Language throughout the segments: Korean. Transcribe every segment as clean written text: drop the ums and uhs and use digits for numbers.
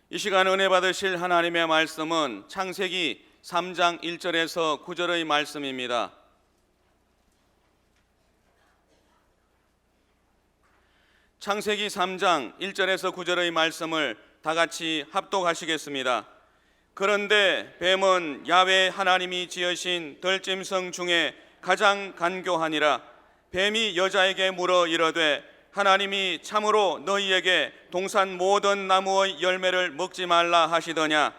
이 시간 은혜 받으실 하나님의 말씀은 창세기 3장 1절에서 9절의 말씀입니다. 창세기 3장 1절에서 9절의 말씀을 다 같이 합독하시겠습니다. 그런데 뱀은 야훼 하나님이 지으신 들짐승 중에 가장 간교하니라. 뱀이 여자에게 물어 이르되 하나님이 참으로 너희에게 동산 모든 나무의 열매를 먹지 말라 하시더냐.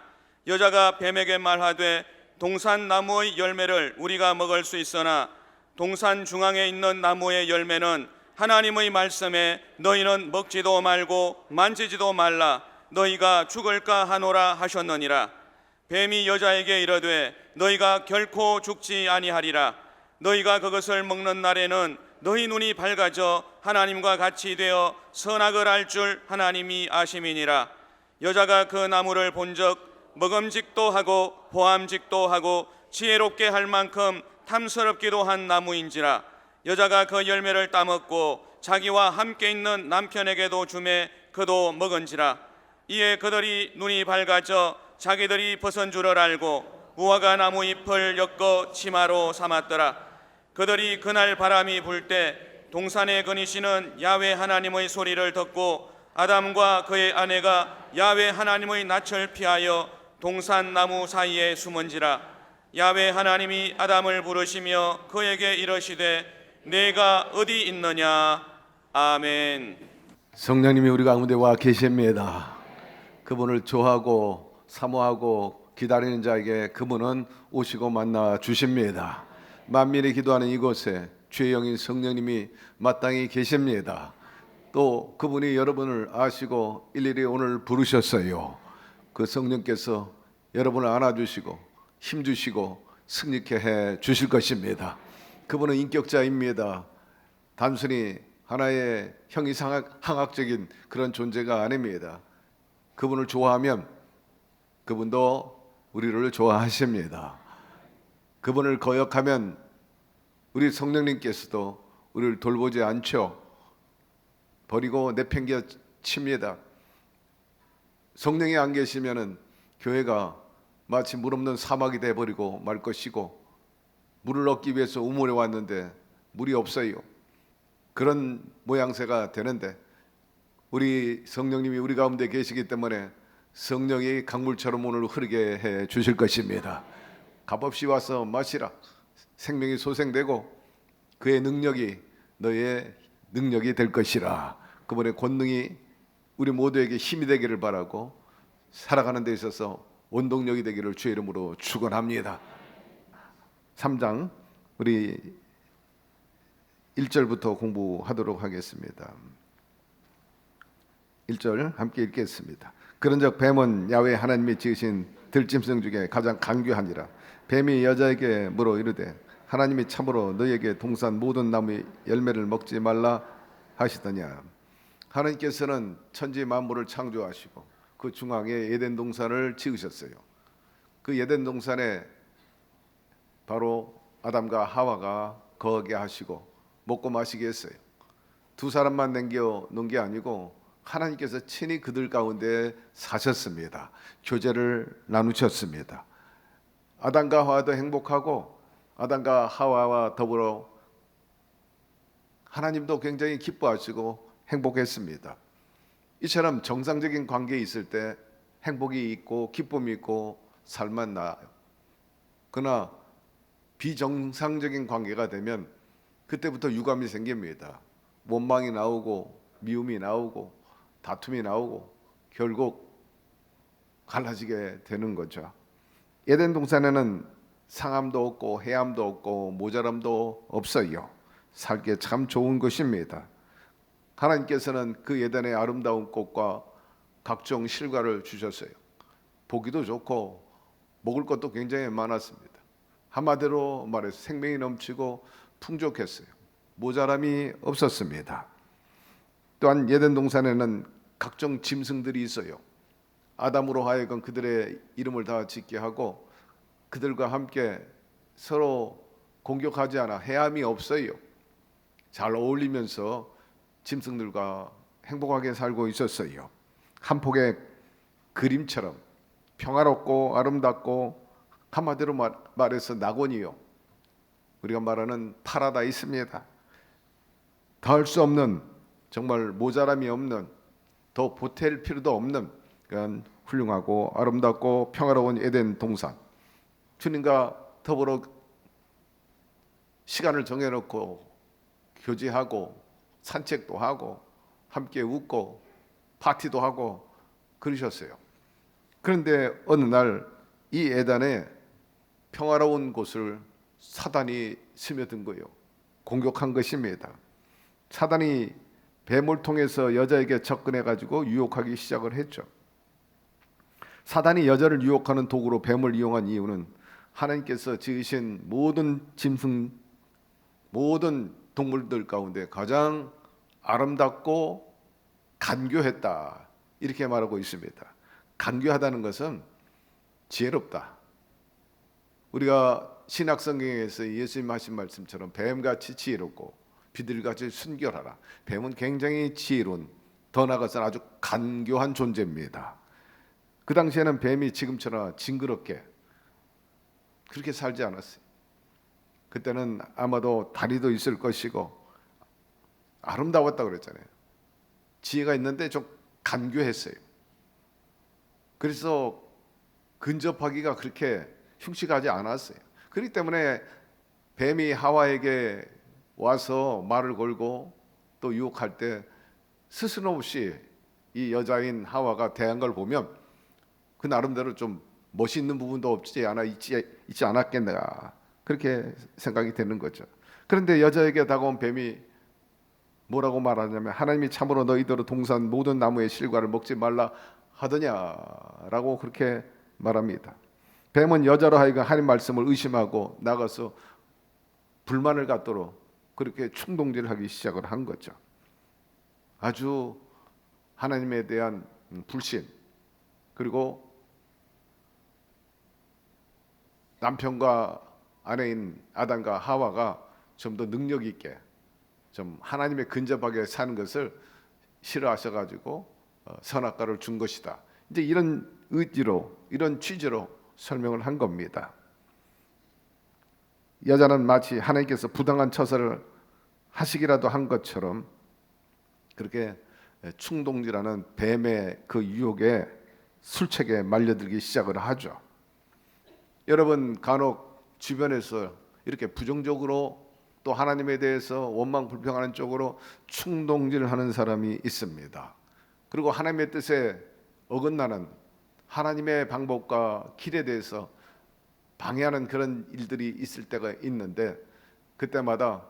여자가 뱀에게 말하되 동산 나무의 열매를 우리가 먹을 수 있으나 동산 중앙에 있는 나무의 열매는 하나님의 말씀에 너희는 먹지도 말고 만지지도 말라 너희가 죽을까 하노라 하셨느니라. 뱀이 여자에게 이르되 너희가 결코 죽지 아니하리라. 너희가 그것을 먹는 날에는 너희 눈이 밝아져 하나님과 같이 되어 선악을 알 줄 하나님이 아심이니라. 여자가 그 나무를 본즉 먹음직도 하고 보암직도 하고 지혜롭게 할 만큼 탐스럽기도 한 나무인지라. 여자가 그 열매를 따먹고 자기와 함께 있는 남편에게도 주매 그도 먹은지라. 이에 그들이 눈이 밝아져 자기들이 벗은 줄을 알고 무화과 나무 잎을 엮어 치마로 삼았더라. 그들이 그날 바람이 불 때 동산에 거니시는 야훼 하나님의 소리를 듣고 아담과 그의 아내가 야훼 하나님의 낯을 피하여 동산 나무 사이에 숨은지라. 야훼 하나님이 아담을 부르시며 그에게 이르시되 내가 어디 있느냐. 아멘. 성령님이 우리 가운데 와 계십니다. 그분을 좋아하고 사모하고 기다리는 자에게 그분은 오시고 만나 주십니다. 만민이 기도하는 이곳에 주의 영인 성령님이 마땅히 계십니다. 또 그분이 여러분을 아시고 일일이 오늘 부르셨어요. 그 성령께서 여러분을 안아주시고 힘주시고 승리케 해 주실 것입니다. 그분은 인격자입니다. 단순히 하나의 형이상학적인 그런 존재가 아닙니다. 그분을 좋아하면 그분도 우리를 좋아하십니다. 그분을 거역하면 우리 성령님께서도 우리를 돌보지 않죠. 버리고 내팽겨 칩니다. 성령이 안 계시면은 교회가 마치 물 없는 사막이 돼버리고 말 것이고, 물을 얻기 위해서 우물에 왔는데 물이 없어요. 그런 모양새가 되는데 우리 성령님이 우리 가운데 계시기 때문에 성령이 강물처럼 오늘 흐르게 해 주실 것입니다. 값없이 와서 마시라. 생명이 소생되고 그의 능력이 너의 능력이 될 것이라. 그분의 권능이 우리 모두에게 힘이 되기를 바라고 살아가는 데 있어서 원동력이 되기를 주의 이름으로 축원합니다. 3장 우리 1절부터 공부하도록 하겠습니다. 1절 함께 읽겠습니다. 그런즉 뱀은 야훼 하나님이 지으신 들짐승 중에 가장 간교하니라. 뱀이 여자에게 물어 이르되 하나님이 참으로 너희에게 동산 모든 나무의 열매를 먹지 말라 하시더냐. 하나님께서는 천지 만물을 창조하시고 그 중앙에 에덴 동산을 지으셨어요. 그 에덴 동산에 바로 아담과 하와가 거하게 하시고 먹고 마시게 했어요. 두 사람만 남겨 놓은 게 아니고 하나님께서 친히 그들 가운데 사셨습니다. 교제를 나누셨습니다. 아담과 하와도 행복하고 아담과 하와와 더불어 하나님도 굉장히 기뻐하시고 행복했습니다. 이처럼 정상적인 관계에 있을 때 행복이 있고 기쁨이 있고 살만 나요. 그러나 비정상적인 관계가 되면 그때부터 유감이 생깁니다. 원망이 나오고 미움이 나오고 다툼이 나오고 결국 갈라지게 되는 거죠. 에덴 동산에는 상함도 없고 해함도 없고 모자람도 없어요. 살기에 참 좋은 것입니다. 하나님께서는 그 에덴의 아름다운 꽃과 각종 실과를 주셨어요. 보기도 좋고 먹을 것도 굉장히 많았습니다. 한마디로 말해서 생명이 넘치고 풍족했어요. 모자람이 없었습니다. 또한 에덴 동산에는 각종 짐승들이 있어요. 아담으로 하여금 그들의 이름을 다 짓게 하고 그들과 함께 서로 공격하지 않아 해함이 없어요. 잘 어울리면서 짐승들과 행복하게 살고 있었어요. 한 폭의 그림처럼 평화롭고 아름답고 한마디로 말해서 낙원이요. 우리가 말하는 파라다이스입니다. 더할 수 없는, 정말 모자람이 없는, 더 보탤 필요도 없는 그런 훌륭하고 아름답고 평화로운 에덴 동산. 주님과 더불어 시간을 정해놓고 교제하고 산책도 하고 함께 웃고 파티도 하고 그러셨어요. 그런데 어느 날 이 에덴의 평화로운 곳을 사단이 스며든 거예요. 공격한 것입니다. 사단이 뱀을 통해서 여자에게 접근해 가지고 유혹하기 시작을 했죠. 사단이 여자를 유혹하는 도구로 뱀을 이용한 이유는 하나님께서 지으신 모든 짐승, 모든 동물들 가운데 가장 아름답고 간교했다, 이렇게 말하고 있습니다. 간교하다는 것은 지혜롭다. 우리가 신약 성경에서 예수님 하신 말씀처럼 뱀같이 지혜롭고 비둘기같이 순결하라. 뱀은 굉장히 지혜로운, 더 나아가서는 아주 간교한 존재입니다. 그 당시에는 뱀이 지금처럼 징그럽게 그렇게 살지 않았어요. 그때는 아마도 다리도 있을 것이고 아름다웠다고 그랬잖아요. 지혜가 있는데 좀 간교했어요. 그래서 근접하기가 그렇게 흉측하지 않았어요. 그렇기 때문에 뱀이 하와에게 와서 말을 걸고 또 유혹할 때 스스럼없이 이 여자인 하와가 대한 걸 보면 그 나름대로 좀 멋있는 부분도 있지 않았겠나, 그렇게 생각이 되는 거죠. 그런데 여자에게 다가온 뱀이 뭐라고 말하냐면 하나님이 참으로 너희들은 동산 모든 나무의 실과를 먹지 말라 하더냐라고 그렇게 말합니다. 뱀은 여자로 하여금 하나님 말씀을 의심하고 나가서 불만을 갖도록 그렇게 충동질하기 시작을 한 거죠. 아주 하나님에 대한 불신, 그리고 남편과 아내인 아담과 하와가 좀 더 능력 있게 좀 하나님에 근접하게 사는 것을 싫어하셔가지고 선악과를 준 것이다. 이제 이런 의지로, 이런 취지로 설명을 한 겁니다. 여자는 마치 하나님께서 부당한 처사를 하시기라도 한 것처럼 그렇게 충동질하는 뱀의 그 유혹에 술책에 말려들기 시작을 하죠. 여러분 간혹 주변에서 이렇게 부정적으로 또 하나님에 대해서 원망 불평하는 쪽으로 충동질하는 사람이 있습니다. 그리고 하나님의 뜻에 어긋나는 하나님의 방법과 길에 대해서 방해하는 그런 일들이 있을 때가 있는데 그때마다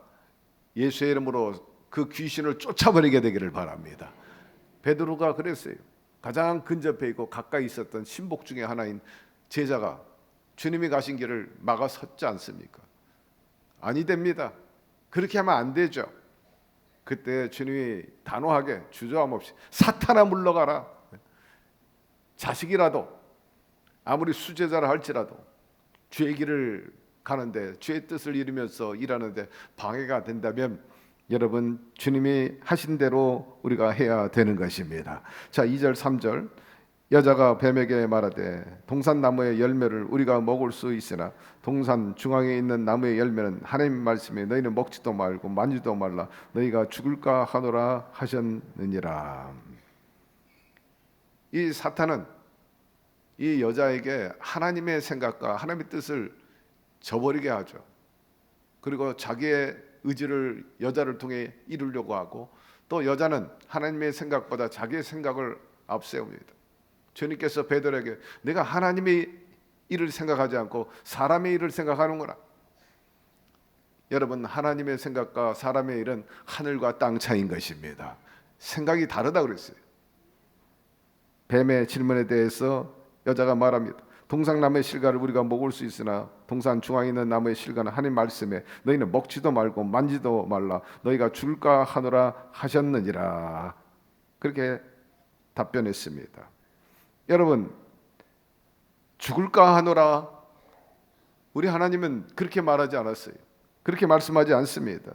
예수의 이름으로 그 귀신을 쫓아버리게 되기를 바랍니다. 베드로가 그랬어요. 가장 근접해 있고 가까이 있었던 신복 중에 하나인 제자가 주님이 가신 길을 막아섰지 않습니까? 아니 됩니다. 그렇게 하면 안 되죠. 그때 주님이 단호하게 주저함 없이 사탄아 물러가라. 자식이라도 아무리 수제자라 할지라도 주의 길을 가는데 주의 뜻을 이루면서 일하는데 방해가 된다면 여러분 주님이 하신 대로 우리가 해야 되는 것입니다. 자, 2절 3절 여자가 뱀에게 말하되 동산 나무의 열매를 우리가 먹을 수 있으나 동산 중앙에 있는 나무의 열매는 하나님 말씀에 너희는 먹지도 말고 만지도 말라 너희가 죽을까 하노라 하셨느니라. 이 사탄은 이 여자에게 하나님의 생각과 하나님의 뜻을 저버리게 하죠. 그리고 자기의 의지를 여자를 통해 이루려고 하고 또 여자는 하나님의 생각보다 자기의 생각을 앞세웁니다. 주님께서 베드로에게 내가 하나님의 일을 생각하지 않고 사람의 일을 생각하는구나. 여러분 하나님의 생각과 사람의 일은 하늘과 땅 차이인 것입니다. 생각이 다르다 그랬어요. 뱀의 질문에 대해서 여자가 말합니다. 동산나무의 실과를 우리가 먹을 수 있으나 동산 중앙에 있는 나무의 실과는 하나님 말씀에 너희는 먹지도 말고 만지도 말라 너희가 죽을까 하노라 하셨느니라. 그렇게 답변했습니다. 여러분 죽을까 하노라 우리 하나님은 그렇게 말하지 않았어요. 그렇게 말씀하지 않습니다.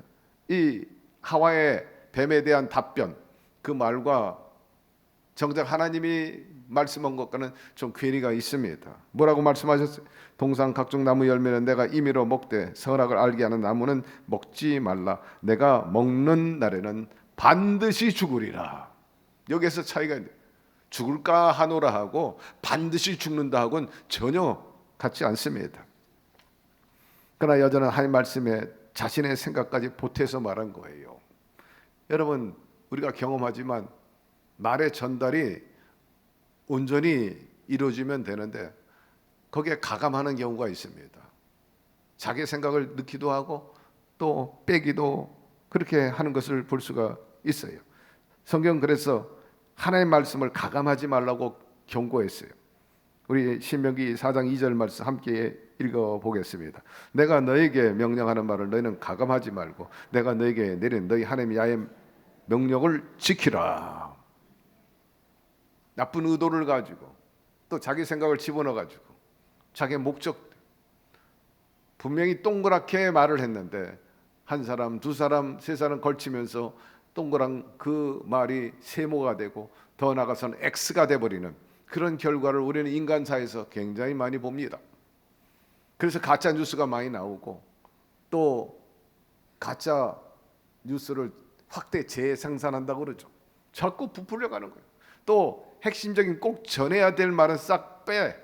이 하와의 뱀에 대한 답변 그 말과 정작 하나님이 말씀한 것과는 좀 괴리가 있습니다. 뭐라고 말씀하셨어요? 동산 각종 나무 열매는 내가 임의로 먹되 선악을 알게 하는 나무는 먹지 말라. 내가 먹는 날에는 반드시 죽으리라. 여기에서 차이가 있는데, 죽을까 하노라 하고 반드시 죽는다 하고는 전혀 같지 않습니다. 그러나 여전한 하나님 말씀에 자신의 생각까지 보태서 말한 거예요. 여러분, 우리가 경험하지만 말의 전달이 온전히 이루어지면 되는데 거기에 가감하는 경우가 있습니다. 자기 생각을 넣기도 하고 또 빼기도, 그렇게 하는 것을 볼 수가 있어요. 성경 그래서 하나님의 말씀을 가감하지 말라고 경고했어요. 우리 신명기 4장 2절 말씀 함께 읽어보겠습니다. 내가 너에게 명령하는 말을 너희는 가감하지 말고 내가 너에게 내린 너희 하나님 야훼 명령을 지키라. 나쁜 의도를 가지고 또 자기 생각을 집어넣어 가지고 자기 목적, 분명히 동그랗게 말을 했는데 한 사람, 두 사람, 세 사람 걸치면서 동그란 그 말이 세모가 되고 더 나아가서는 X가 돼버리는 그런 결과를 우리는 인간사에서 굉장히 많이 봅니다. 그래서 가짜 뉴스가 많이 나오고 또 가짜 뉴스를 확대 재생산한다고 그러죠. 자꾸 부풀려 가는 거예요. 또 핵심적인 꼭 전해야 될 말은 싹 빼.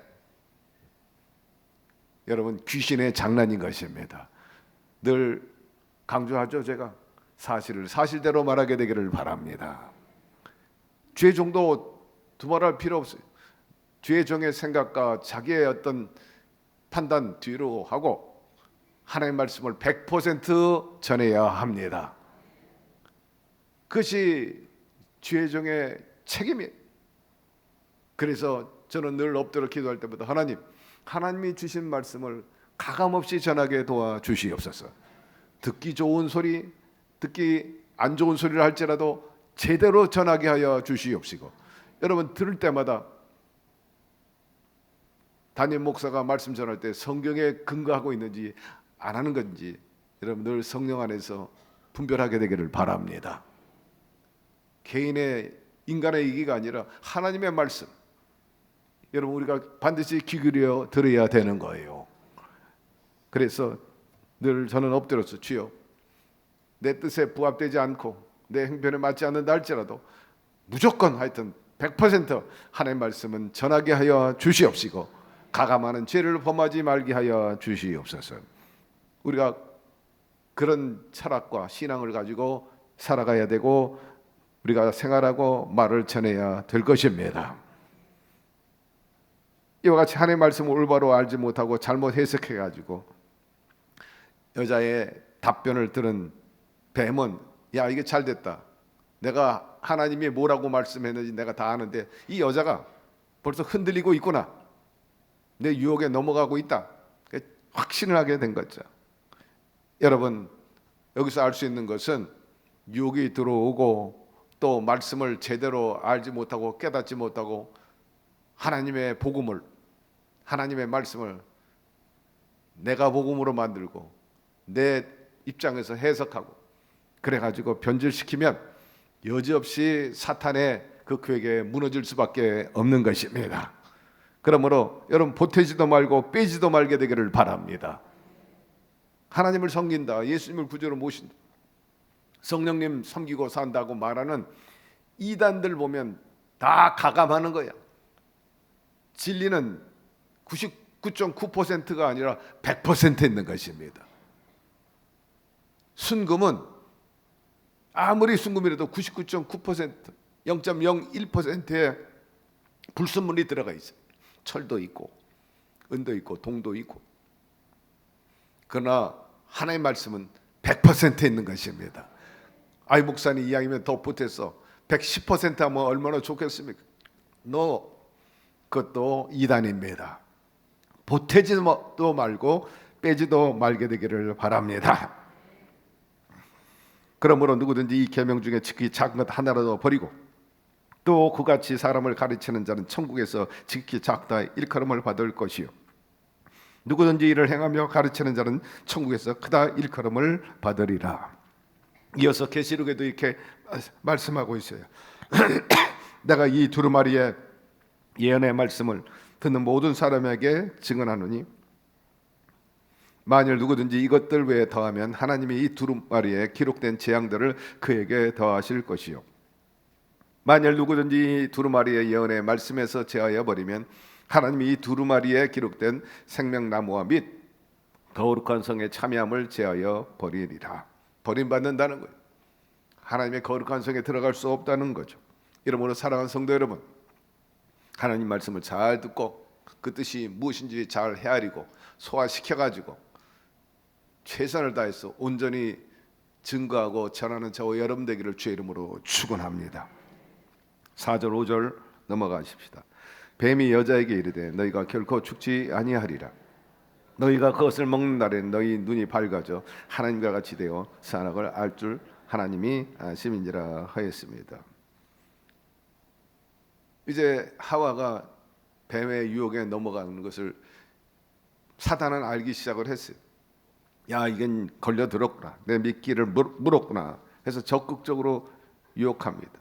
여러분, 귀신의 장난인 것입니다. 늘 강조하죠. 제가 사실을 사실대로 말하게 되기를 바랍니다. 죄 정도 두말할 필요 없어요. 죄 정의 생각과 자기의 어떤 판단 뒤로 하고 하나님의 말씀을 100% 전해야 합니다. 그것이 죄 정의 책임이에요. 그래서 저는 늘 엎드려 기도할 때마다 하나님이 주신 말씀을 가감없이 전하게 도와주시옵소서. 듣기 좋은 소리, 듣기 안 좋은 소리를 할지라도 제대로 전하게 하여 주시옵시고, 여러분 들을 때마다 담임 목사가 말씀 전할 때 성경에 근거하고 있는지 안 하는 건지 여러분 늘 성령 안에서 분별하게 되기를 바랍니다. 개인의 인간의 얘기가 아니라 하나님의 말씀, 여러분 우리가 반드시 귀 기울여 들어야 되는 거예요. 그래서 늘 저는 엎드려서 주여, 내 뜻에 부합되지 않고 내 행편에 맞지 않는다 할지라도 무조건 하여튼 100% 하나님의 말씀은 전하게 하여 주시옵시고 가감하는 죄를 범하지 말게 하여 주시옵소서. 우리가 그런 철학과 신앙을 가지고 살아가야 되고 우리가 생활하고 말을 전해야 될 것입니다. 이와 같이 하나님의 말씀을 올바로 알지 못하고 잘못 해석해가지고 여자의 답변을 들은 뱀은 야, 이게 잘 됐다, 내가 하나님이 뭐라고 말씀했는지 내가 다 아는데 이 여자가 벌써 흔들리고 있구나, 내 유혹에 넘어가고 있다, 확신을 하게 된 거죠. 여러분, 여기서 알 수 있는 것은 유혹이 들어오고 또 말씀을 제대로 알지 못하고 깨닫지 못하고 하나님의 복음을, 하나님의 말씀을 내가 복음으로 만들고 내 입장에서 해석하고 그래가지고 변질시키면 여지없이 사탄의 그 괴계에 무너질 수밖에 없는 것입니다. 그러므로 여러분 보태지도 말고 빼지도 말게 되기를 바랍니다. 하나님을 섬긴다, 예수님을 구주로 모신다, 성령님 섬기고 산다고 말하는 이단들 보면 다 가감하는 거야. 진리는 99.9%가 아니라 100% 있는 것입니다. 순금은 아무리 순금이라도 99.9%, 0.01%의 불순물이 들어가 있어요. 철도 있고 은도 있고 동도 있고. 그러나 하나님의 말씀은 100% 있는 것입니다. 아이 목사님 이야기면 더 보태서 110% 하면 얼마나 좋겠습니까? 그것도 이단입니다. 보태지도 말고 빼지도 말게 되기를 바랍니다. 그러므로 누구든지 이 계명 중에 지키기 작은 것 하나라도 버리고 또 그같이 사람을 가르치는 자는 천국에서 지키기 작다 일컬음을 받을 것이요, 누구든지 이를 행하며 가르치는 자는 천국에서 크다 일컬음을 받으리라. 이어서 계시록에도 이렇게 말씀하고 있어요. 내가 이 두루마리의 예언의 말씀을 듣는 모든 사람에게 증언하노니 만일 누구든지 이것들 외에 더하면 하나님이 이 두루마리에 기록된 재앙들을 그에게 더하실 것이요 만일 누구든지 이 두루마리의 예언의 말씀에서 제하여 버리면 하나님이 이 두루마리에 기록된 생명나무와 및 거룩한 성의 참여함을 제하여 버리리라. 버림받는다는 거예요. 하나님의 거룩한 성에 들어갈 수 없다는 거죠. 이러므로 사랑하는 성도 여러분, 하나님 말씀을 잘 듣고 그 뜻이 무엇인지 잘 헤아리고 소화시켜가지고 최선을 다해서 온전히 증거하고 전하는 저와 여러분 되기를 주의 이름으로 축원합니다. 4절 5절 넘어가십시다. 뱀이 여자에게 이르되 너희가 결코 죽지 아니하리라. 너희가 그것을 먹는 날에 너희 눈이 밝아져 하나님과 같이 되어 선악을 알 줄 하나님이 아심이니라 하였습니다. 이제 하와가 뱀의 유혹에 넘어가는 것을 사단은 알기 시작을 했어요. 야, 이건 걸려들었구나, 내 미끼를 물었구나 해서 적극적으로 유혹합니다.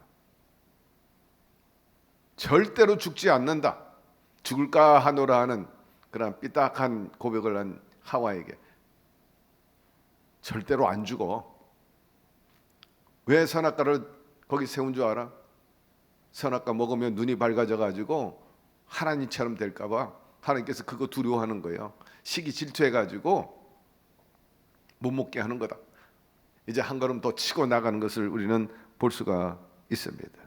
절대로 죽지 않는다, 죽을까 하노라 하는 그런 삐딱한 고백을 한 하와에게 절대로 안 죽어. 왜 선악과를 거기 세운 줄 알아? 선악과 먹으면 눈이 밝아져 가지고 하나님처럼 될까 봐 하나님께서 그거 두려워하는 거예요. 시기 질투해 가지고 못 먹게 하는 거다. 이제 한 걸음 더 치고 나가는 것을 우리는 볼 수가 있습니다.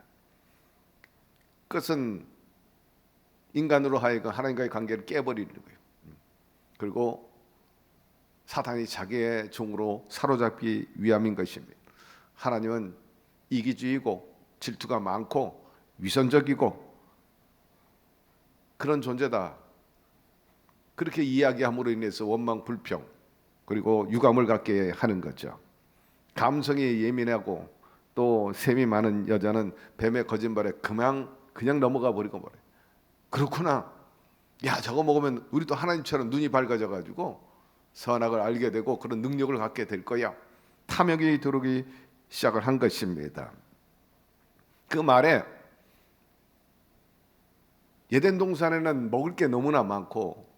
그것은 인간으로 하여금 하나님과의 관계를 깨버리는 거예요. 그리고 사탄이 자기의 종으로 사로잡기 위함인 것입니다. 하나님은 이기주의고 질투가 많고 위선적이고 그런 존재다, 그렇게 이야기함으로 인해서 원망 불평 그리고 유감을 갖게 하는 거죠. 감성이 예민하고 또 셈이 많은 여자는 뱀의 거짓말에 그냥 넘어가 버리고 말해. 그렇구나, 야 저거 먹으면 우리도 하나님처럼 눈이 밝아져 가지고 선악을 알게 되고 그런 능력을 갖게 될 거야. 탐욕이 들어오기 시작을 한 것입니다. 그 말에 에덴 동산에는 먹을 게 너무나 많고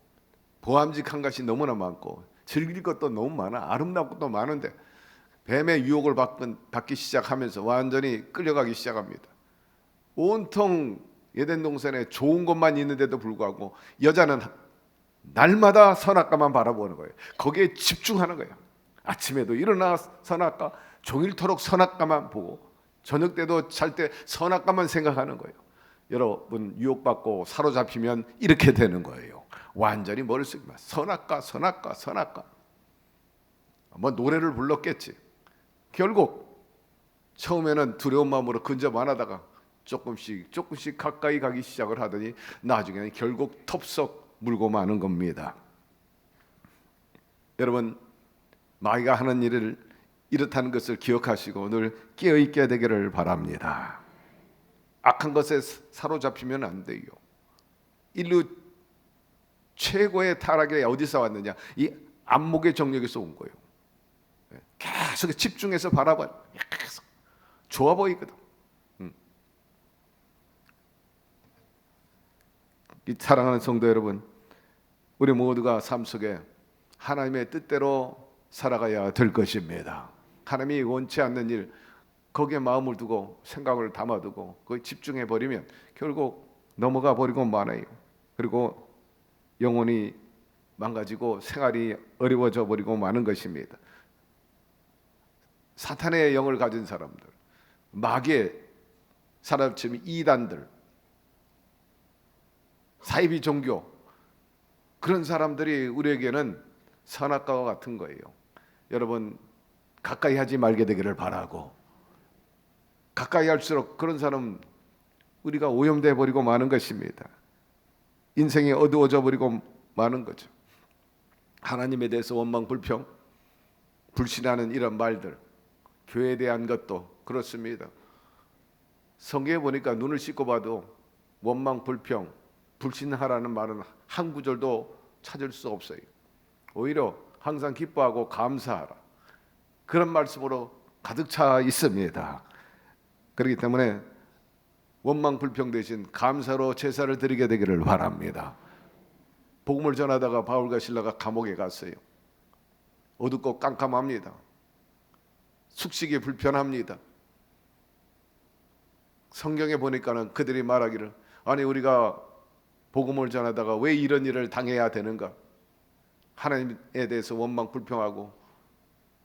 보암직한 것이 너무나 많고 즐길 것도 너무 많아, 아름다운 것도 많은데 뱀의 유혹을 받기 시작하면서 완전히 끌려가기 시작합니다. 온통 에덴 동산에 좋은 것만 있는데도 불구하고 여자는 날마다 선악과만 바라보는 거예요. 거기에 집중하는 거예요. 아침에도 일어나 선악과, 종일토록 선악과만 보고 저녁 때도 잘 때 선악과만 생각하는 거예요. 여러분 유혹받고 사로잡히면 이렇게 되는 거예요. 완전히 머릿속에만 선악과 선악과 선악과. 뭐 노래를 불렀겠지. 결국 처음에는 두려운 마음으로 근접 안 하다가 조금씩 가까이 가기 시작을 하더니 나중에는 결국 톱썩 물고 마는 겁니다. 여러분 마귀가 하는 일을 이렇다는 것을 기억하시고 늘 깨어있게 되기를 바랍니다. 악한 것에 사로잡히면 안 돼요. 인류 최고의 타락이 어디서 왔느냐? 이 안목의 정력에서 온 거예요. 계속 집중해서 바라봐. 계속 좋아 보이거든. 이 사랑하는 성도 여러분, 우리 모두가 삶 속에 하나님의 뜻대로 살아가야 될 것입니다. 하나님이 원치 않는 일, 거기에 마음을 두고 생각을 담아두고 거기에 집중해 버리면 결국 넘어가 버리고 마나요. 그리고 영혼이 망가지고 생활이 어려워져 버리고 마는 것입니다. 사탄의 영을 가진 사람들, 마귀의 사람처럼 이단들, 사이비 종교, 그런 사람들이 우리에게는 선악과와 같은 거예요. 여러분 가까이 하지 말게 되기를 바라고, 가까이 할수록 그런 사람 우리가 오염돼 버리고 마는 것입니다. 인생이 어두워져 버리고 마는 거죠. 하나님에 대해서 원망 불평, 불신하는 이런 말들, 교회에 대한 것도 그렇습니다. 성경에 보니까 눈을 씻고 봐도 원망 불평, 불신하라는 말은 한 구절도 찾을 수 없어요. 오히려 항상 기뻐하고 감사하라, 그런 말씀으로 가득 차 있습니다. 그렇기 때문에 원망 불평 대신 감사로 제사를 드리게 되기를 바랍니다. 복음을 전하다가 바울과 실라가 감옥에 갔어요. 어둡고 깜깜합니다. 숙식이 불편합니다. 성경에 보니까는 그들이 말하기를, 아니 우리가 복음을 전하다가 왜 이런 일을 당해야 되는가? 하나님에 대해서 원망 불평하고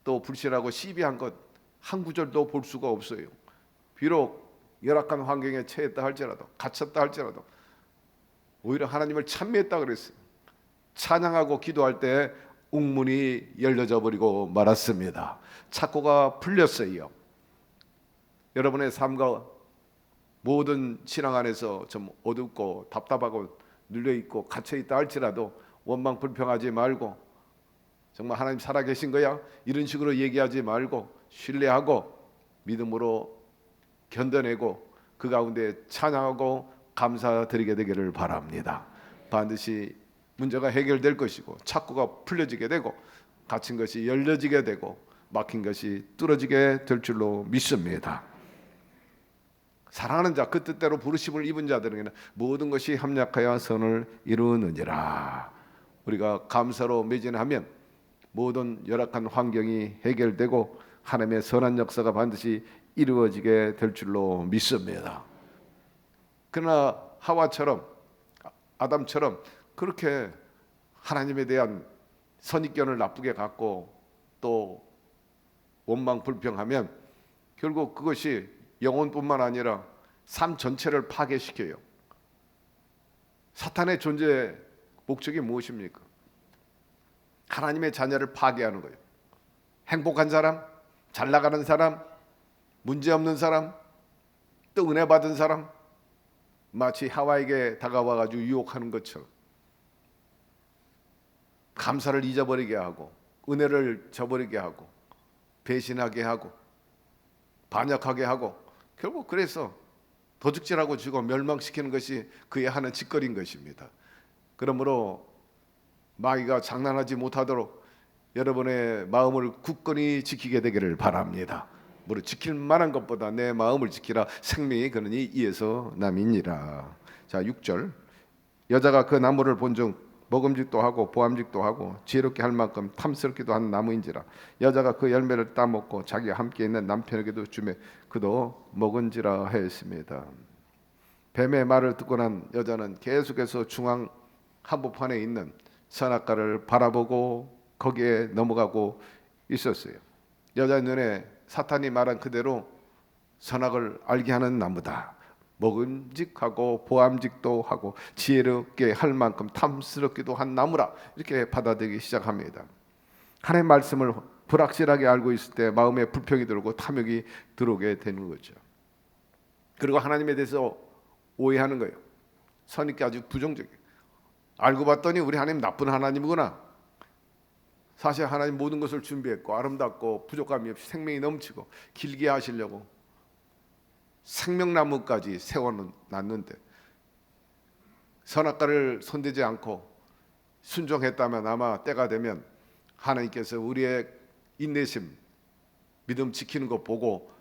또 불신하고 시비한 것 한 구절도 볼 수가 없어요. 비록 열악한 환경에 처했다 할지라도, 갇혔다 할지라도 오히려 하나님을 찬미했다 그랬어요. 찬양하고 기도할 때 웅문이 열려져 버리고 말았습니다. 착고가 풀렸어요. 여러분의 삶과 모든 신앙 안에서 좀 어둡고 답답하고 눌려있고 갇혀있다 할지라도 원망 불평하지 말고, 정말 하나님 살아계신 거야? 이런 식으로 얘기하지 말고 신뢰하고 믿음으로 견뎌내고 그 가운데 찬양하고 감사드리게 되기를 바랍니다. 반드시 문제가 해결될 것이고 착고가 풀려지게 되고 갇힌 것이 열려지게 되고 막힌 것이 뚫어지게 될 줄로 믿습니다. 사랑하는 자, 그 뜻대로 부르심을 입은 자들에게는 모든 것이 합력하여 선을 이루느니라. 우리가 감사로 매진하면 모든 열악한 환경이 해결되고 하나님의 선한 역사가 반드시 이루어지게 될 줄로 믿습니다. 그러나 하와처럼, 아담처럼 그렇게 하나님에 대한 선입견을 나쁘게 갖고 또 원망 불평하면 결국 그것이 영혼뿐만 아니라 삶 전체를 파괴시켜요. 사탄의 존재 목적이 무엇입니까? 하나님의 자녀를 파괴하는 거예요. 행복한 사람, 잘 나가는 사람, 문제 없는 사람, 또 은혜 받은 사람, 마치 하와에게 다가와 가지고 유혹하는 것처럼 감사를 잊어버리게 하고 은혜를 저버리게 하고 배신하게 하고 반역하게 하고 결국 그래서 도둑질하고 죽어 멸망시키는 것이 그의 하는 짓거리인 것입니다. 그러므로 마귀가 장난하지 못하도록 여러분의 마음을 굳건히 지키게 되기를 바랍니다. 무릇 지킬 만한 것보다 내 마음을 지키라. 생명이 그러니 이에서 남이니라. 자, 6절. 여자가 그 나무를 본즉 먹음직도 하고 보암직도 하고 지혜롭게 할 만큼 탐스럽기도 한 나무인지라. 여자가 그 열매를 따먹고 자기와 함께 있는 남편에게도 주매 그도 먹은지라 하였습니다. 뱀의 말을 듣고 난 여자는 계속해서 중앙 한복판에 있는 선악과를 바라보고 거기에 넘어가고 있었어요. 여자의 눈에 사탄이 말한 그대로 선악을 알게 하는 나무다. 먹음직하고 보암직도 하고 지혜롭게 할 만큼 탐스럽기도 한 나무라. 이렇게 받아들이기 시작합니다. 하나님의 말씀을 불확실하게 알고 있을 때 마음에 불평이 들고 탐욕이 들어오게 되는 거죠. 그리고 하나님에 대해서 오해하는 거예요. 선입견 아주 부정적이에요. 알고 봤더니 우리 하나님 나쁜 하나님이구나. 사실 하나님 모든 것을 준비했고 아름답고 부족함이 없이 생명이 넘치고 길게 하시려고 생명나무까지 세워놨는데 선악과를 손대지 않고 순종했다면 아마 때가 되면 하나님께서 우리의 인내심, 믿음 지키는 것 보고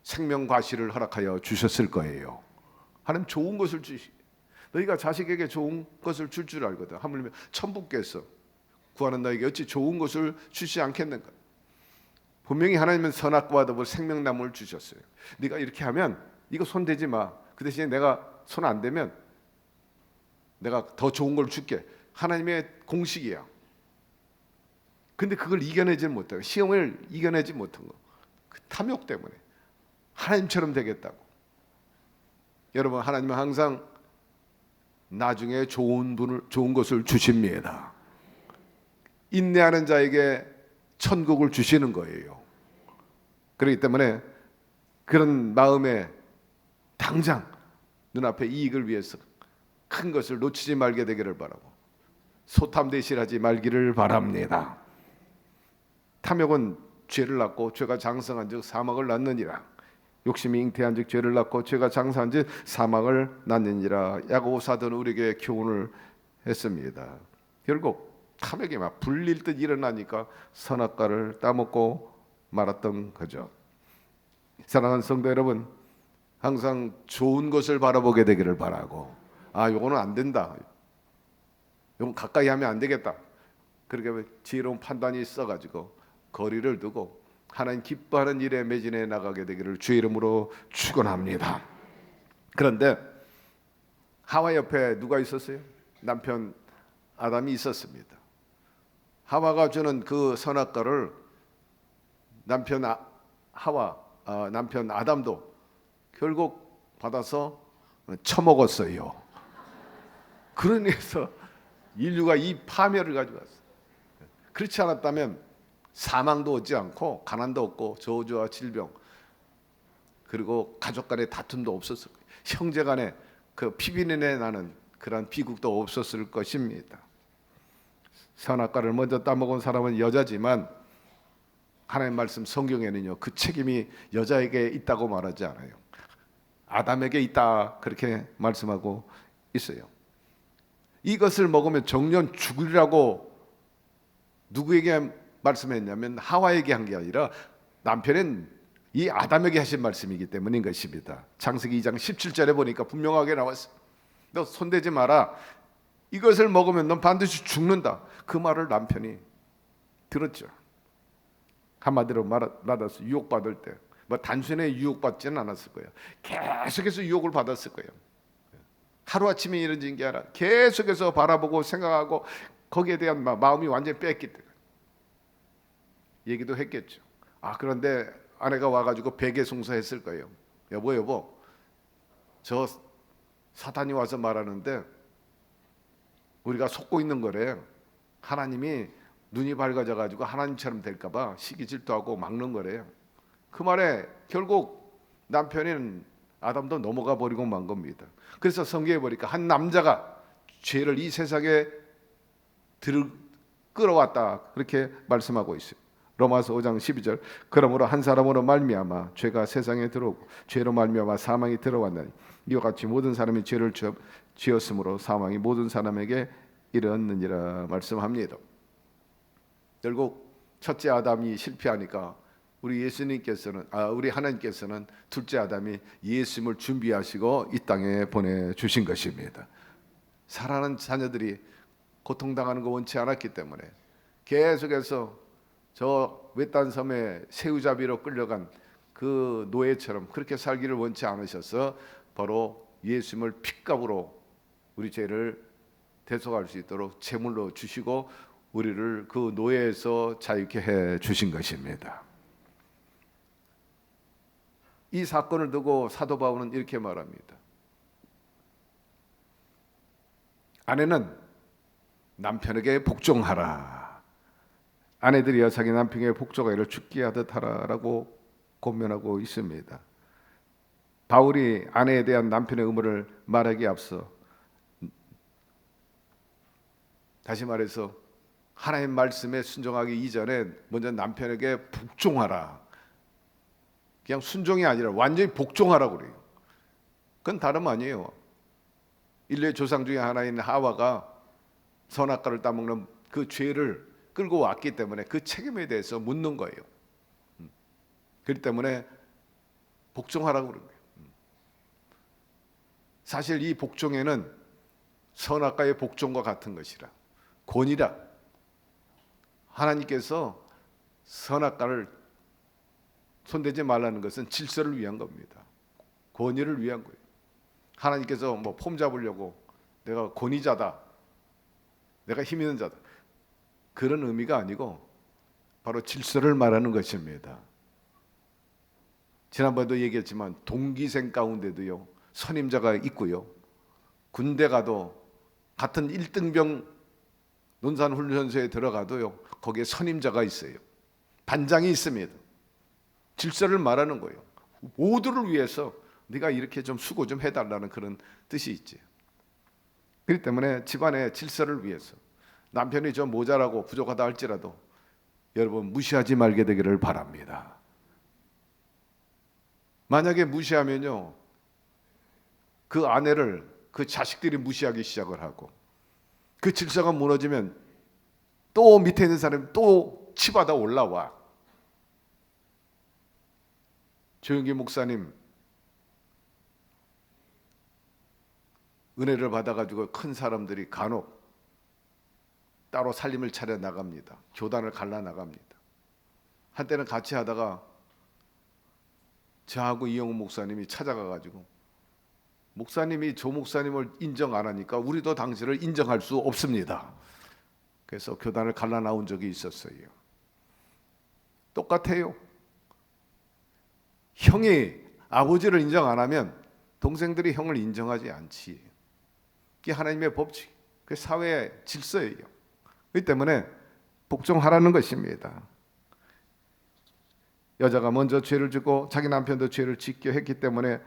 생명과실을 허락하여 주셨을 거예요. 하나님 좋은 것을 너희가 자식에게 좋은 것을 줄 줄 알거든. 하물며 천부께서 구하는 너에게 어찌 좋은 것을 주시 않겠는가. 분명히 하나님은 선악과와 더불어 생명나무를 주셨어요. 네가 이렇게 하면 이거 손대지 마. 그 대신에 내가 손 안 대면 내가 더 좋은 걸 줄게. 하나님의 공식이야. 근데 그걸 이겨내지 못하고 시험을 이겨내지 못한 거. 그 탐욕 때문에 하나님처럼 되겠다고. 여러분, 하나님은 항상 나중에 좋은 것을 주십니다. 인내하는 자에게 천국을 주시는 거예요. 그렇기 때문에 그런 마음에 당장 눈앞의 이익을 위해서 큰 것을 놓치지 말게 되기를 바라고 소탐대실하지 말기를 바랍니다. 탐욕은 죄를 낳고 죄가 장성한 즉 사망을 낳느니라. 욕심이 잉태한 즉 죄를 낳고 죄가 장성한 즉 사망을 낳느니라. 야고보 사도는 우리에게 교훈을 했습니다. 결국 탐욕이 막 불릴 듯 일어나니까 선악과를 따먹고 말았던 거죠. 사랑하는 성도 여러분, 항상 좋은 것을 바라보게 되기를 바라고, 요거는 안 된다, 요건 가까이 하면 안 되겠다, 그렇게 지혜로운 판단이 있어가지고 거리를 두고 하나님 기뻐하는 일에 매진해 나가게 되기를 주의 이름으로 축원합니다. 그런데 하와 옆에 누가 있었어요? 남편 아담이 있었습니다. 하와가 주는 그 선악과를 남편 남편 아담도 결국 받아서 처먹었어요. 그러면서 인류가 이 파멸을 가져왔어요. 그렇지 않았다면 사망도 오지 않고 가난도 없고 저주와 질병, 그리고 가족 간의 다툼도 없었을 거예요. 형제 간의 그 피비린내 나는 그런 비극도 없었을 것입니다. 선악과를 먼저 따먹은 사람은 여자지만 하나님 말씀 성경에는요, 그 책임이 여자에게 있다고 말하지 않아요. 아담에게 있다, 그렇게 말씀하고 있어요. 이것을 먹으면 정년 죽으리라고 누구에게 말씀했냐면 하와에게 한 게 아니라 남편은 이 아담에게 하신 말씀이기 때문인 것입니다. 창세기 2장 17절에 보니까 분명하게 나왔어요. 너 손대지 마라, 이것을 먹으면 넌 반드시 죽는다. 그 말을 남편이 들었죠. 한마디로 말해서 유혹받을 때 뭐 단순히 유혹받지는 않았을 거예요. 계속해서 유혹을 받았을 거예요. 하루아침에 이루어진 게 아니라 계속해서 바라보고 생각하고 거기에 대한 마음이 완전히 뺐기 때문에 얘기도 했겠죠. 그런데 아내가 와가지고 베개송사했을 거예요. 여보, 저 사탄이 와서 말하는데 우리가 속고 있는 거래. 하나님이 눈이 밝아져가지고 하나님처럼 될까봐 시기 질투하고 막는 거래요. 그 말에 결국 남편인 아담도 넘어가 버리고 만 겁니다. 그래서 성경에 보니까 한 남자가 죄를 이 세상에 끌어왔다, 그렇게 말씀하고 있어요. 로마서 5장 12절, 그러므로 한 사람으로 말미암아 죄가 세상에 들어오고 죄로 말미암아 사망이 들어왔나니 이와 같이 모든 사람이 죄를 지었으므로 사망이 모든 사람에게 이르렀느니라 말씀합니다. 결국 첫째 아담이 실패하니까 우리 하나님께서는 둘째 아담이 예수님을 준비하시고 이 땅에 보내주신 것입니다. 사랑하는 자녀들이 고통당하는 거 원치 않았기 때문에 계속해서 저 외딴 섬에 새우잡이로 끌려간 그 노예처럼 그렇게 살기를 원치 않으셔서 바로 예수님을 핏값으로 우리 죄를 대속할 수 있도록 제물로 주시고 우리를 그 노예에서 자유케 해 주신 것입니다. 이 사건을 두고 사도 바울은 이렇게 말합니다. 아내는 남편에게 복종하라. 아내들이여 자기 남편에게 복종하기를 죽게 하듯 하라라고 권면하고 있습니다. 바울이 아내에 대한 남편의 의무를 말하기에 앞서 다시 말해서 하나님 말씀에 순종하기 이전에 먼저 남편에게 복종하라. 그냥 순종이 아니라 완전히 복종하라고 그래요. 그건 다름 아니에요. 인류의 조상 중에 하나인 하와가 선악과를 따먹는 그 죄를 끌고 왔기 때문에 그 책임에 대해서 묻는 거예요. 그렇기 때문에 복종하라고 그런 거예요. 사실 이 복종에는 선악과의 복종과 같은 것이라, 권위라. 하나님께서 선악과를 손대지 말라는 것은 질서를 위한 겁니다. 권위를 위한 거예요. 하나님께서 폼 잡으려고 내가 권위자다, 내가 힘 있는 자다, 그런 의미가 아니고 바로 질서를 말하는 것입니다. 지난번에도 얘기했지만 동기생 가운데도요 선임자가 있고요, 군대 가도 같은 1등병 논산훈련소에 들어가도요 거기에 선임자가 있어요. 반장이 있습니다. 질서를 말하는 거예요. 모두를 위해서 네가 이렇게 좀 수고 좀 해달라는 그런 뜻이 있지. 그렇기 때문에 집안의 질서를 위해서 남편이 좀 모자라고 부족하다 할지라도 여러분 무시하지 말게 되기를 바랍니다. 만약에 무시하면요 그 아내를 그 자식들이 무시하기 시작을 하고 그 질서가 무너지면 또 밑에 있는 사람이 또 치받아 올라와. 조영기 목사님 은혜를 받아가지고 큰 사람들이 간혹 따로 살림을 차려 나갑니다. 교단을 갈라 나갑니다. 한때는 같이 하다가 저하고 이영훈 목사님이 찾아가가지고 목사님이 조 목사님을 인정 안 하니까 우리도 당신을 인정할 수 없습니다. 그래서 교단을 갈라 나온 적이 있었어요. 똑같아요. 형이 아버지를 인정 안 하면 동생들이 형을 인정하지 않지. 그게 하나님의 법칙, 그게 사회의 질서예요. 그렇기 때문에 복종하라는 것입니다. 여자가 먼저 죄를 짓고 자기 남편도 죄를 짓게 했기 때문에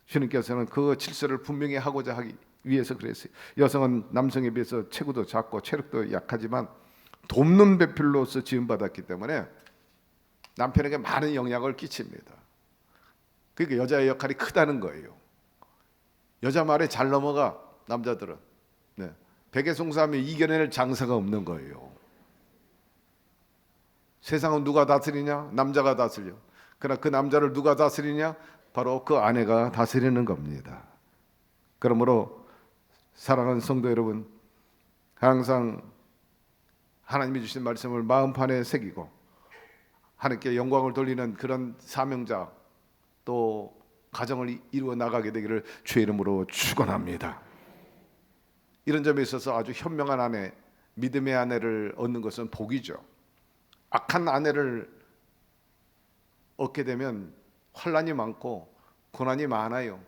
주님께서는 그 질서를 분명히 하고자 하기 위해서 그랬어요. 여성은 남성에 비해서 체구도 작고 체력도 약하지만 돕는 배필로서 지음받았기 때문에 남편에게 많은 영향을 끼칩니다. 그러니까 여자의 역할이 크다는 거예요. 여자 말에 잘 넘어가 남자들은. 네. 백의송사하면 이겨낼 장사가 없는 거예요. 세상은 누가 다스리냐? 남자가 다스려. 그러나 그 남자를 누가 다스리냐? 바로 그 아내가 다스리는 겁니다. 그러므로 사랑하는 성도 여러분, 항상 하나님이 주신 말씀을 마음판에 새기고 하나님께 영광을 돌리는 그런 사명자 또 가정을 이루어 나가게 되기를 주의 이름으로 축원합니다. 이런 점에 있어서 아주 현명한 아내, 믿음의 아내를 얻는 것은 복이죠. 악한 아내를 얻게 되면 환난이 많고 고난이 많아요.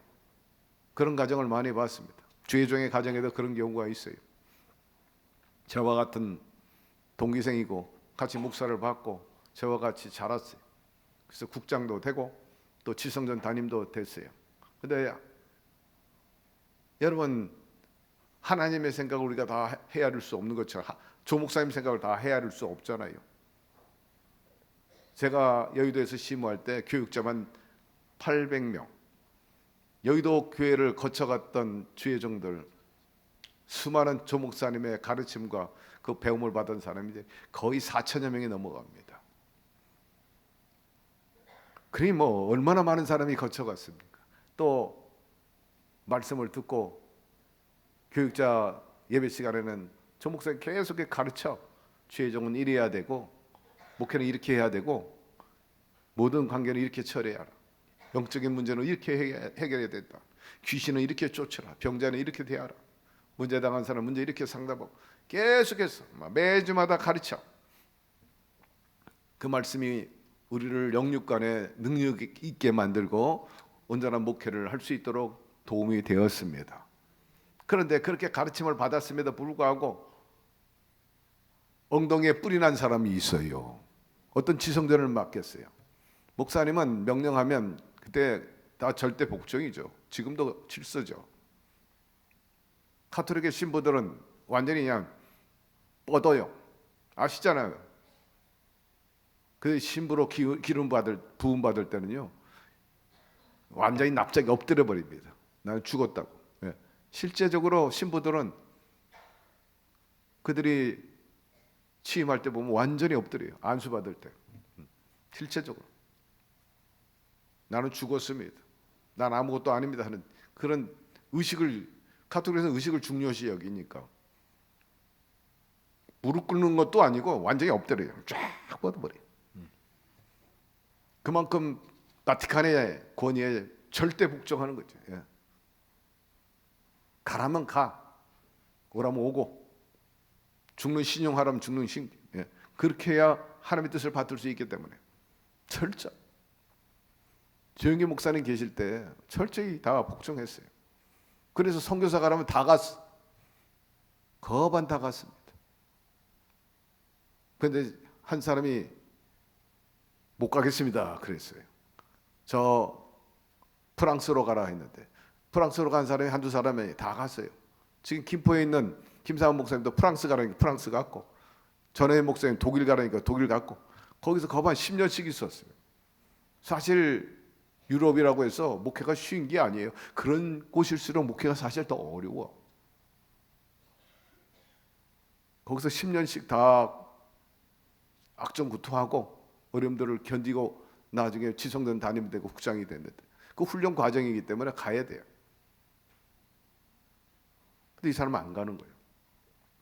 그런 가정을 많이 봤습니다. 주의 종의 가정에도 그런 경우가 있어요. 저와 같은 동기생이고 같이 목사를 받고 저와 같이 자랐어요. 그래서 국장도 되고 또 지성전 담임도 됐어요. 근데 여러분, 하나님의 생각을 우리가 다 헤아릴 수 없는 것처럼 조 목사님 생각을 다 헤아릴 수 없잖아요. 제가 여의도에서 시무할 때 교육자만 800명, 여의도 교회를 거쳐갔던 주의종들, 수많은 조 목사님의 가르침과 그 배움을 받은 사람이 거의 4천여 명이 넘어갑니다. 그러니 뭐 얼마나 많은 사람이 거쳐갔습니까? 또 말씀을 듣고 교육자 예배 시간에는 조 목사님 계속 가르쳐. 주의종은 이래야 되고 목회는 이렇게 해야 되고 모든 관계는 이렇게 처리해라. 영적인 문제는 이렇게 해결해야 된다. 귀신은 이렇게 쫓아라. 병자는 이렇게 대하라. 문제 당한 사람 문제 이렇게 상담하고 계속해서 매주마다 가르쳐. 그 말씀이 우리를 영육간에 능력 있게 만들고 온전한 목회를 할 수 있도록 도움이 되었습니다. 그런데 그렇게 가르침을 받았음에도 불구하고 엉덩이에 뿔이 난 사람이 있어요. 어떤 지성전을 맡겼어요. 목사님은 명령하면 그때 다 절대 복종이죠. 지금도 질서죠. 카톨릭의 신부들은 완전히 그냥 뻗어요. 아시잖아요. 그 신부로 부음 받을 때는요, 완전히 납작이 엎드려 버립니다. 나는 죽었다고. 예. 실제적으로 신부들은 그들이 취임할 때 보면 완전히 엎드려요. 안수 받을 때. 실제적으로 나는 죽었습니다. 난 아무것도 아닙니다 하는 그런 의식을, 카톨릭에서는 의식을 중요시 여기니까 무릎 꿇는 것도 아니고 완전히 엎드려요. 쫙 뻗어버려요. 그만큼 바티칸의 권위에 절대 복종하는 거죠. 예. 가라면 가, 오라면 오고, 죽는 신용하라면 죽는 신. 예. 그렇게 해야 하나님의 뜻을 받들 수 있기 때문에 철저. 조영기 목사님 계실 때 철저히 다 복종했어요. 그래서 선교사 가라면 다 갔어. 거반 다 갔습니다. 그런데 한 사람이 못 가겠습니다 그랬어요. 저 프랑스로 가라 했는데 프랑스로 간 사람이 한두 사람이 다 갔어요. 지금 김포에 있는 김상원 목사님도 프랑스 가라니까 프랑스 갔고, 전혜인 목사님 독일 가라니까 독일 갔고, 거기서 거반 10년씩 있었어요. 사실 유럽이라고 해서 목회가 쉬운 게 아니에요. 그런 곳일수록 목회가 사실 더 어려워. 거기서 10년씩 다 악정구토하고 어려움들을 견디고 나중에 지성전 담임이 되고 국장이 됐는데 그 훈련 과정이기 때문에 가야 돼요. 근데 이 사람은 안 가는 거예요.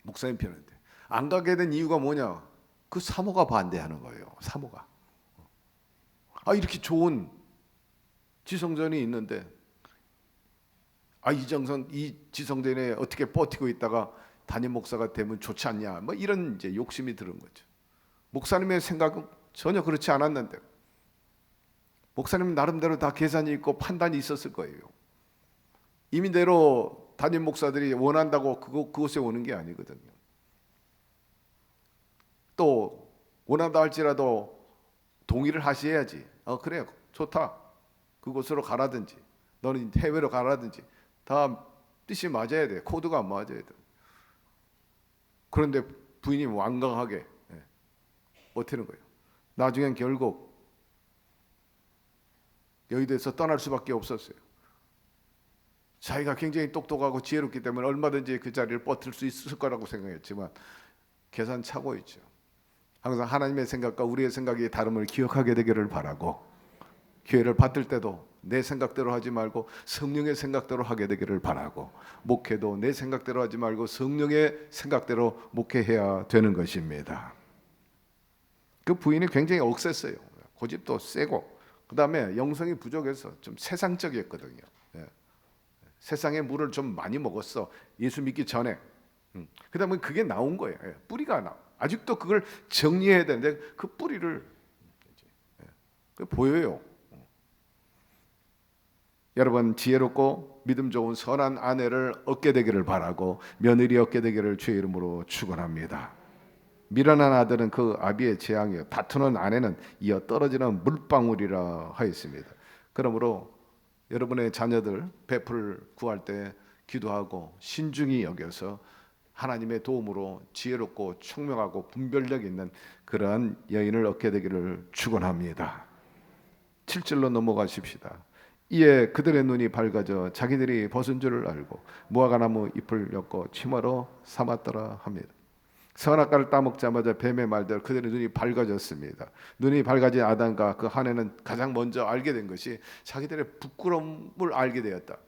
목사님 편인데. 안 가게 된 이유가 뭐냐? 그 사모가 반대하는 거예요. 사모가. 이렇게 좋은 지성전이 있는데 이 지성전에 어떻게 버티고 있다가 담임 목사가 되면 좋지 않냐? 뭐 이런 이제 욕심이 드는 거죠. 목사님의 생각은 전혀 그렇지 않았는데 목사님 나름대로 다 계산이 있고 판단이 있었을 거예요. 이민대로 담임 목사들이 원한다고 그곳에 오는 게 아니거든요. 또 원한다 할지라도 동의를 하셔야지. 그래 좋다. 그곳으로 가라든지 너는 해외로 가라든지 다 뜻이 맞아야 돼. 코드가 안 맞아야 돼. 그런데 부인이 완강하게 버티는 거예요. 나중엔 결국 여의도에서 떠날 수밖에 없었어요. 자기가 굉장히 똑똑하고 지혜롭기 때문에 얼마든지 그 자리를 버틸 수 있을 거라고 생각했지만 계산 차고 있죠. 항상 하나님의 생각과 우리의 생각이 다름을 기억하게 되기를 바라고 기회를 받을 때도 내 생각대로 하지 말고 성령의 생각대로 하게 되기를 바라고 목회도 내 생각대로 하지 말고 성령의 생각대로 목회해야 되는 것입니다. 그 부인이 굉장히 억셌어요. 고집도 세고 그 다음에 영성이 부족해서 좀 세상적이었거든요. 세상의 물을 좀 많이 먹었어. 예수 믿기 전에. 그 다음에 그게 나온 거예요. 뿌리가 나. 아직도 그걸 정리해야 되는데 그 뿌리를 보여요. 여러분 지혜롭고 믿음 좋은 선한 아내를 얻게 되기를 바라고 며느리 얻게 되기를 주의 이름으로 축원합니다. 미련한 아들은 그 아비의 재앙이요 다투는 아내는 이어 떨어지는 물방울이라 하였습니다. 그러므로 여러분의 자녀들 베풀 구할 때 기도하고 신중히 여겨서 하나님의 도움으로 지혜롭고 총명하고 분별력 있는 그러한 여인을 얻게 되기를 축원합니다. 7절로 넘어가십시다. 이에 그들의 눈이 밝아져 자기들이 벗은 줄을 알고 무화과나무 잎을 엮어 치마로 삼았더라 합니다. 선악과를 따먹자마자 뱀의 말대로 그들의 눈이 밝아졌습니다. 눈이 밝아진 아담과 그 하나는 가장 먼저 알게 된 것이 자기들의 부끄러움을 알게 되었다.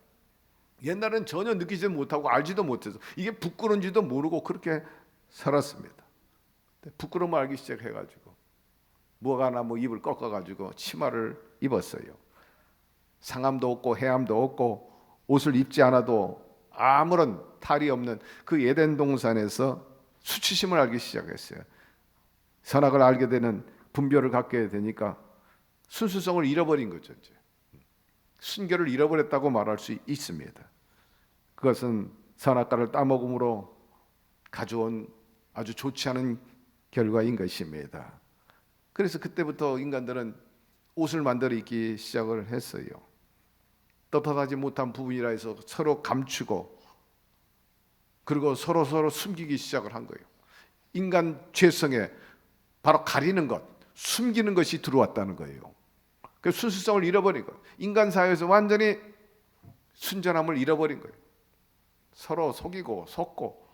옛날엔 전혀 느끼지 못하고 알지도 못해서 이게 부끄러운지도 모르고 그렇게 살았습니다. 부끄러움을 알기 시작해가지고 무화과나무 잎을 꺾어가지고 치마를 입었어요. 상함도 없고 해함도 없고 옷을 입지 않아도 아무런 탈이 없는 그 에덴 동산에서 수치심을 알기 시작했어요. 선악을 알게 되는 분별을 갖게 되니까 순수성을 잃어버린 거죠. 이제. 순결을 잃어버렸다고 말할 수 있습니다. 그것은 선악과를 따먹음으로 가져온 아주 좋지 않은 결과인 것입니다. 그래서 그때부터 인간들은 옷을 만들어 입기 시작을 했어요. 떳떳하지 못한 부분이라 해서 서로 감추고 그리고 서로 숨기기 시작을 한 거예요. 인간 죄성에 바로 가리는 것, 숨기는 것이 들어왔다는 거예요. 그 순수성을 잃어버린 것. 인간 사회에서 완전히 순전함을 잃어버린 거예요. 서로 속이고 속고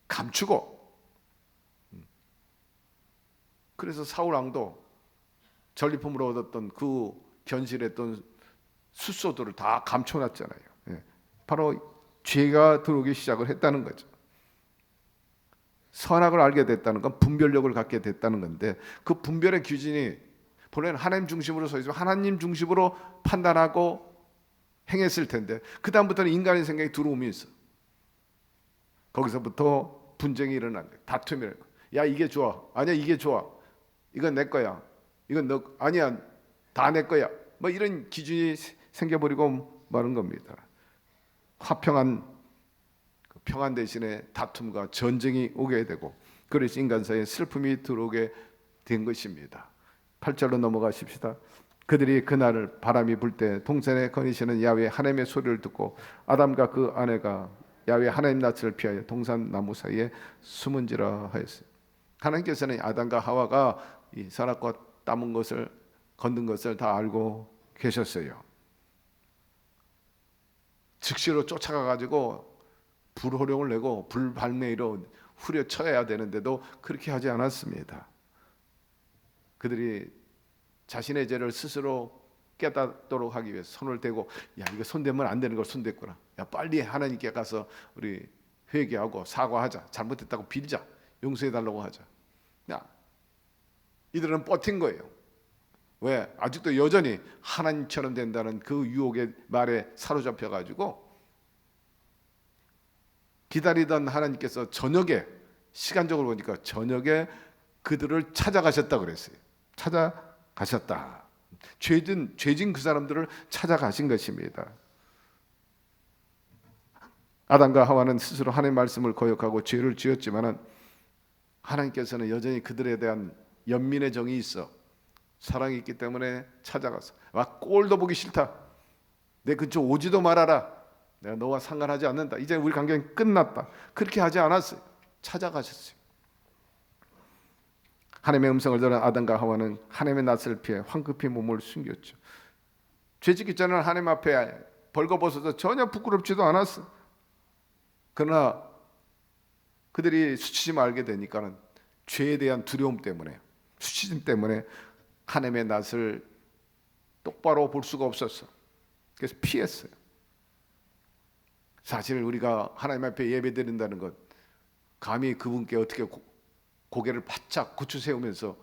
감추고. 그래서 사울 왕도 전리품으로 얻었던 그 견실했던 숫소들을 다 감춰놨잖아요. 바로 죄가 들어오기 시작을 했다는 거죠. 선악을 알게 됐다는 건 분별력을 갖게 됐다는 건데 그 분별의 기준이 본래는 하나님 중심으로 서 있으면 하나님 중심으로 판단하고 행했을 텐데 그 다음부터는 인간의 생각이 들어오면 있어. 거기서부터 분쟁이 일어나는 거예요. 다툼이 일어나는 거예요. 야 이게 좋아. 아니야 이게 좋아. 이건 내 거야. 이건 너 아니야. 다 내 거야. 뭐 이런 기준이 생겨버리고 마는 겁니다. 화평한 평안 대신에 다툼과 전쟁이 오게 되고 그래서 인간 사이에 슬픔이 들어오게 된 것입니다. 8절로 넘어가십시다. 그들이 그날을 바람이 불 때 동산에 거니시는 야훼 하나님의 소리를 듣고 아담과 그 아내가 야훼 하나님 낯을 피하여 동산 나무 사이에 숨은지라 하였어요. 하나님께서는 아담과 하와가 이 선악과 따문 것을 건든 것을 다 알고 계셨어요. 즉시로 쫓아가 가지고 불호령을 내고 불발매로 후려쳐야 되는데도 그렇게 하지 않았습니다. 그들이 자신의 죄를 스스로 깨닫도록 하기 위해서 손을 대고, 야, 이거 손대면 안 되는 걸 손댔구나. 야, 빨리 하나님께 가서 우리 회개하고 사과하자. 잘못했다고 빌자. 용서해달라고 하자. 야, 이들은 버틴 거예요. 왜? 아직도 여전히 하나님처럼 된다는 그 유혹의 말에 사로잡혀가지고 기다리던 하나님께서 저녁에, 시간적으로 보니까 저녁에 그들을 찾아가셨다 그랬어요. 찾아가셨다. 죄진 그 사람들을 찾아가신 것입니다. 아담과 하와는 스스로 하나님의 말씀을 거역하고 죄를 지었지만은 하나님께서는 여전히 그들에 대한 연민의 정이 있어 사랑이 있기 때문에 찾아가서, 와, 꼴도 보기 싫다. 내 근처 오지도 말아라. 내가 너와 상관하지 않는다. 이제 우리 관계는 끝났다. 그렇게 하지 않았어요. 찾아가셨어요. 하나님의 음성을 들은 아담과 하와는 하나님의 낯을 피해 황급히 몸을 숨겼죠. 죄짓기 전에는 하나님 앞에 벌거벗어서 전혀 부끄럽지도 않았어. 그러나 그들이 수치심을 알게 되니까는 죄에 대한 두려움 때문에, 수치심 때문에 하나님의 낯을 똑바로 볼 수가 없었어. 그래서 피했어요. 사실 우리가 하나님 앞에 예배드린다는 것, 감히 그분께 어떻게 고개를 바짝 고추 세우면서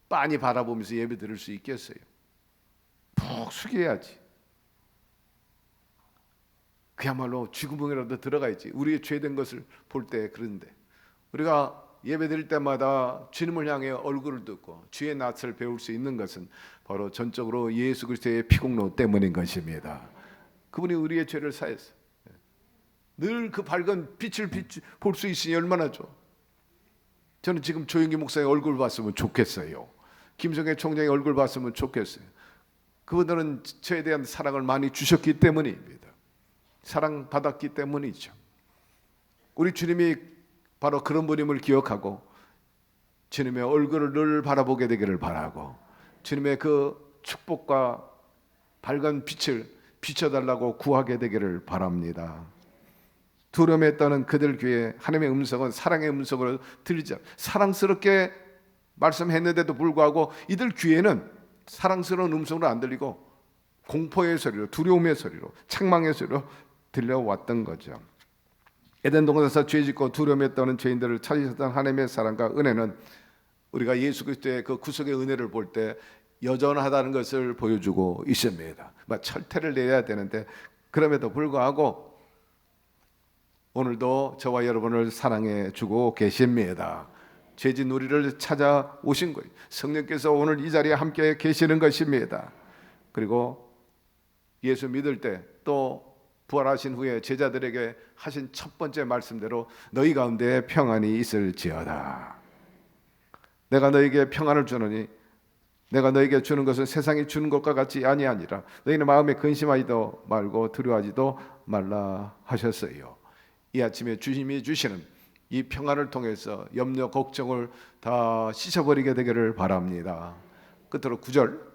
빤히 바라보면서 예배 드릴 수 있겠어요? 푹 숙여야지. 그야말로 쥐구멍이라도 들어가야지. 우리의 죄된 것을 볼 때. 그런데 우리가 예배 드릴 때마다 주님을 향해 얼굴을 듣고 주의 낯을 배울 수 있는 것은 바로 전적으로 예수 그리스도의 피공로 때문인 것입니다. 그분이 우리의 죄를 사했어요. 늘 그 밝은 빛을 볼 수 있으니 얼마나 좋아. 저는 지금 조영기 목사의 얼굴 봤으면 좋겠어요. 김성애 총장의 얼굴 봤으면 좋겠어요. 그분들은 저에 대한 사랑을 많이 주셨기 때문입니다. 사랑받았기 때문이죠. 우리 주님이 바로 그런 분임을 기억하고 주님의 얼굴을 늘 바라보게 되기를 바라고, 주님의 그 축복과 밝은 빛을 비춰달라고 구하게 되기를 바랍니다. 두려움에 떠는 그들 귀에 하나님의 음성은 사랑의 음성으로 들리지 않아요. 사랑스럽게 말씀했는데도 불구하고 이들 귀에는 사랑스러운 음성으로 안 들리고 공포의 소리로, 두려움의 소리로, 책망의 소리로 들려왔던 거죠. 에덴 동산에서 죄짓고 두려움에 떠는 죄인들을 찾으셨던 하나님의 사랑과 은혜는 우리가 예수 그리스도의 그 구속의 은혜를 볼 때 여전하다는 것을 보여주고 있습니다. 철퇴를 내야 되는데 그럼에도 불구하고 오늘도 저와 여러분을 사랑해 주고 계십니다. 죄진 우리를 찾아오신 거예요. 성령께서 오늘 이 자리에 함께 계시는 것입니다. 그리고 예수 믿을 때 또 부활하신 후에 제자들에게 하신 첫 번째 말씀대로 너희 가운데 평안이 있을지어다. 내가 너에게 평안을 주노니 내가 너에게 주는 것은 세상이 주는 것과 같이 아니하니라. 너희는 마음에 근심하지도 말고 두려워하지도 말라 하셨어요. 이 아침에 주님이 주시는 이 평안을 통해서 염려 걱정을 다 씻어버리게 되기를 바랍니다. 끝으로 9절,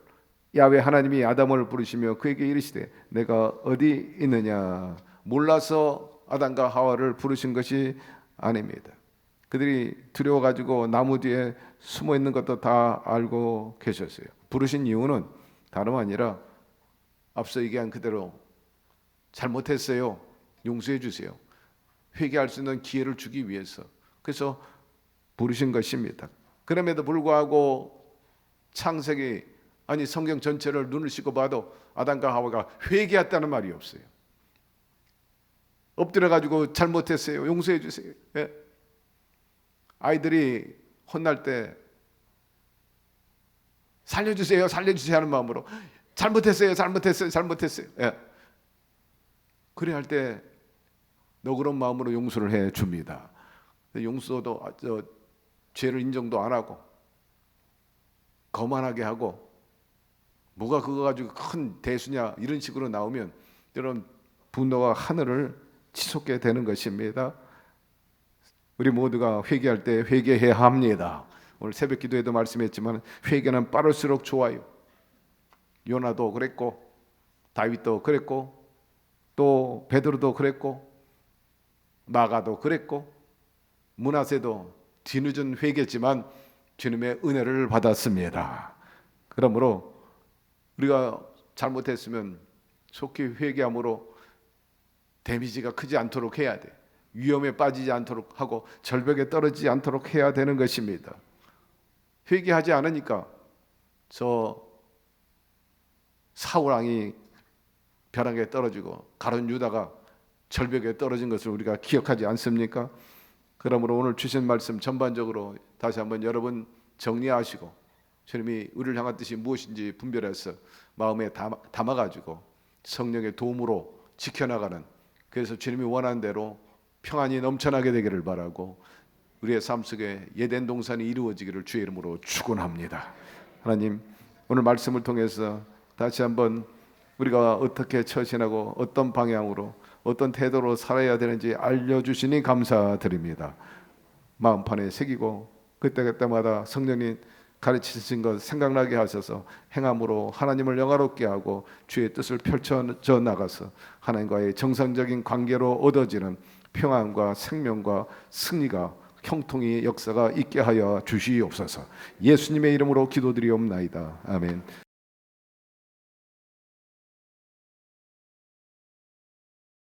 야훼 하나님이 아담을 부르시며 그에게 이르시되 내가 어디 있느냐. 몰라서 아담과 하와를 부르신 것이 아닙니다. 그들이 두려워가지고 나무 뒤에 숨어 있는 것도 다 알고 계셨어요. 부르신 이유는 다름 아니라 앞서 얘기한 그대로 잘못했어요, 용서해 주세요, 회개할 수 있는 기회를 주기 위해서 그래서 부르신 것입니다. 그럼에도 불구하고 창세기, 아니 성경 전체를 눈을 씻고 봐도 아담과 하와가 회개했다는 말이 없어요. 엎드려가지고 잘못했어요, 용서해 주세요. 예? 아이들이 혼날 때 살려주세요, 살려주세요 하는 마음으로 잘못했어요, 잘못했어요, 잘못했어요. 예. 그래 할 때 너그러운 마음으로 용서를 해 줍니다. 용서도 죄를 인정도 안 하고 거만하게 하고 뭐가 그거 가지고 큰 대수냐 이런 식으로 나오면 여러분 분노가 하늘을 치솟게 되는 것입니다. 우리 모두가 회개할 때 회개해야 합니다. 오늘 새벽 기도에도 말씀했지만 회개는 빠를수록 좋아요. 요나도 그랬고 다윗도 그랬고 또 베드로도 그랬고 마가도 그랬고 므낫세도 뒤늦은 회개지만 주님의 은혜를 받았습니다. 그러므로 우리가 잘못했으면 속히 회개함으로 데미지가 크지 않도록 해야 돼. 위험에 빠지지 않도록 하고 절벽에 떨어지지 않도록 해야 되는 것입니다. 회개하지 않으니까 저 사울 왕이 벼랑에 떨어지고 가룟 유다가 절벽에 떨어진 것을 우리가 기억하지 않습니까? 그러므로 오늘 주신 말씀 전반적으로 다시 한번 여러분 정리하시고 주님이 우리를 향한 뜻이 무엇인지 분별해서 마음에 담아가지고 성령의 도움으로 지켜나가는, 그래서 주님이 원하는 대로 평안이 넘쳐나게 되기를 바라고 우리의 삶 속에 예덴 동산이 이루어지기를 주의 이름으로 축원합니다. 하나님, 오늘 말씀을 통해서 다시 한번 우리가 어떻게 처신하고 어떤 방향으로 어떤 태도로 살아야 되는지 알려주시니 감사드립니다. 마음판에 새기고 그때그때마다 성령님 가르치신 것 생각나게 하셔서 행함으로 하나님을 영화롭게 하고 주의 뜻을 펼쳐져 나가서 하나님과의 정상적인 관계로 얻어지는 평안과 생명과 승리가 형통의 역사가 있게 하여 주시옵소서. 예수님의 이름으로 기도드리옵나이다. 아멘.